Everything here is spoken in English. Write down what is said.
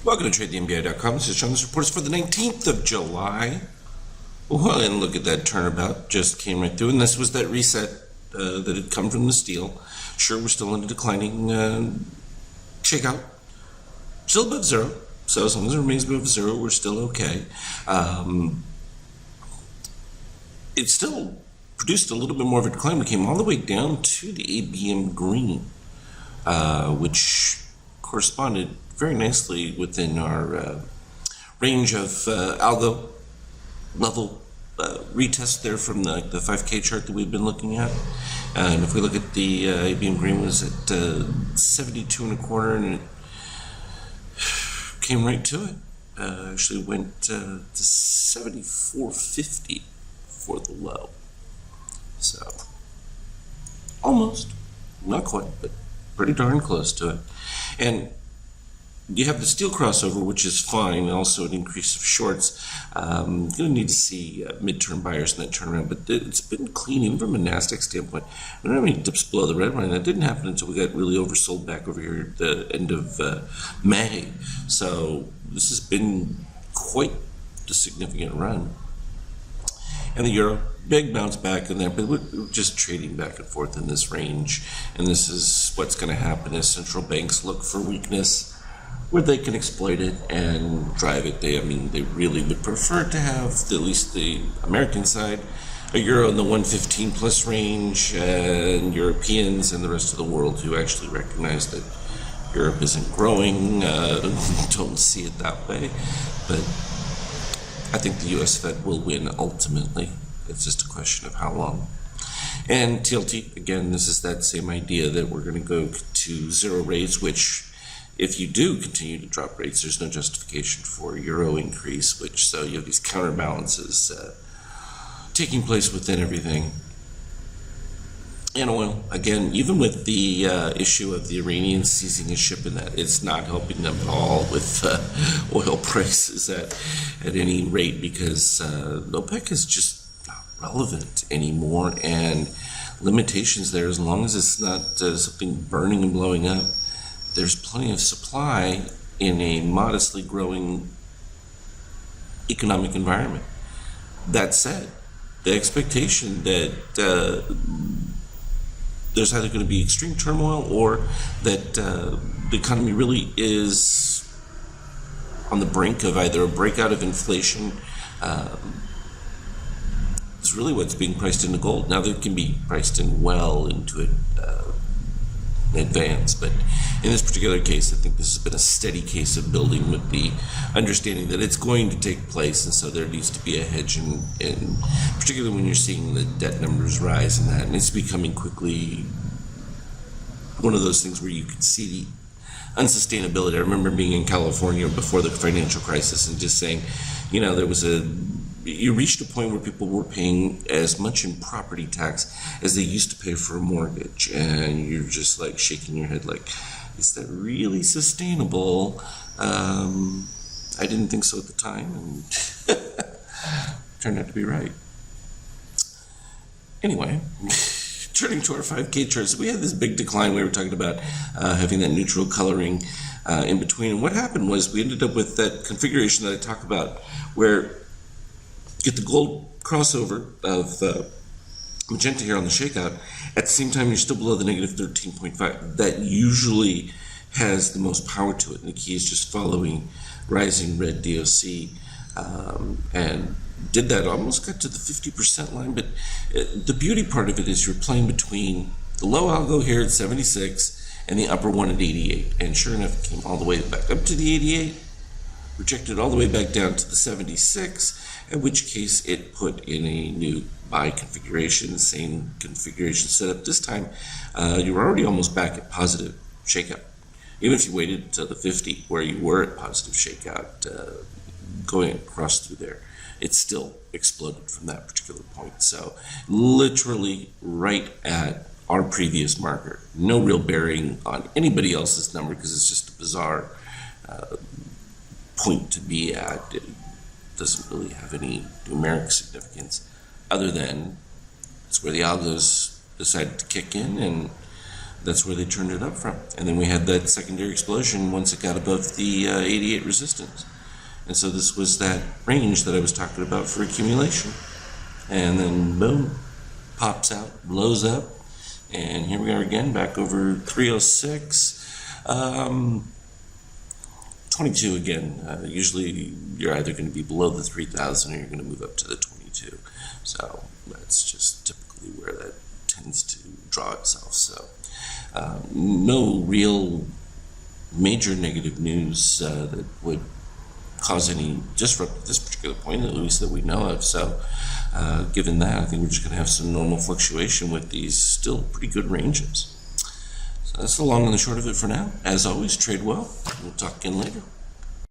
Welcome to TradeTheMBI.com. This is Sean. This report is for the 19th of July. Well, and look at that turnabout. Just came right through. And this was that reset that had come from the steel. Sure, we're still in a declining shakeout. Still above zero. So as long as it remains above zero, we're still okay. It still produced a little bit more of a decline. We came all the way down to the ABM green, which corresponded very nicely within our range of algo level retest there from the 5K chart that we've been looking at. And if we look at the ABM green was at 72 and a quarter, and it came right to it. Actually went to 74.50 for the low. So almost, not quite, but pretty darn close to it. And you have the steel crossover, which is fine, and also an increase of shorts. You're going to need to see midterm buyers in that turnaround, but it's been clean even from a NASDAQ standpoint. We don't have any dips below the red line. That didn't happen until we got really oversold back over here at the end of May. So this has been quite a significant run. And the euro, big bounce back in there, but we're just trading back and forth in this range. And this is what's going to happen as central banks look for weakness where they can exploit it and drive it. They really would prefer to have, at least the American side, a euro in the 115 plus range, and Europeans and the rest of the world who actually recognize that Europe isn't growing, don't see it that way. But I think the US Fed will win ultimately. It's just a question of how long. And TLT, again, this is that same idea that we're going to go to zero rates, which if you do continue to drop rates, there's no justification for a euro increase, so you have these counterbalances taking place within everything. And oil, again, even with the issue of the Iranians seizing a ship in that, it's not helping them at all with oil prices at any rate, because OPEC is just not relevant anymore, and limitations there, as long as it's not something burning and blowing up, there's plenty of supply in a modestly growing economic environment. That said, the expectation that there's either going to be extreme turmoil or that the economy really is on the brink of either a breakout of inflation is really what's being priced into gold. Now, that can be priced in well into it in advance, but in this particular case, I think this has been a steady case of building with the understanding that it's going to take place, and so there needs to be a hedge, in particularly when you're seeing the debt numbers rise, and that, and it's becoming quickly one of those things where you can see the unsustainability. I remember being in California before the financial crisis and just saying, you reached a point where people were paying as much in property tax as they used to pay for a mortgage, and you're just like shaking your head like, is that really sustainable? I didn't think so at the time, and turned out to be right. Anyway, turning to our 5K charts, we had this big decline. We were talking about having that neutral coloring in between, and what happened was we ended up with that configuration that I talk about, where get the gold crossover of magenta here on the shakeout. At the same time, you're still below the negative 13.5. That usually has the most power to it, and the key is just following rising red DOC, and did that, almost got to the 50% line. But the beauty part of it is you're playing between the low algo here at 76 and the upper one at 88, and sure enough, it came all the way back up to the 88, rejected all the way back down to the 76, in which case it put in a new buy configuration, the same configuration setup. This time, you were already almost back at positive shakeout. Even if you waited until the 50, where you were at positive shakeout, going across through there, it still exploded from that particular point. So literally right at our previous marker. No real bearing on anybody else's number, because it's just a bizarre point to be at. It doesn't really have any numeric significance other than it's where the algos decided to kick in, and That's where they turned it up from. And then we had that secondary explosion once it got above the 88 resistance. And so this was that range that I was talking about for accumulation. And then boom, pops out, blows up, and here we are again, back over 306. 22 again. Usually you're either going to be below the 3,000 or you're going to move up to the 22. So that's just typically where that tends to draw itself. So no real major negative news that would cause any disrupt at this particular point, at least that we know of. So given that, I think we're just going to have some normal fluctuation with these still pretty good ranges. So that's the long and the short of it for now. As always, trade well. We'll talk again later.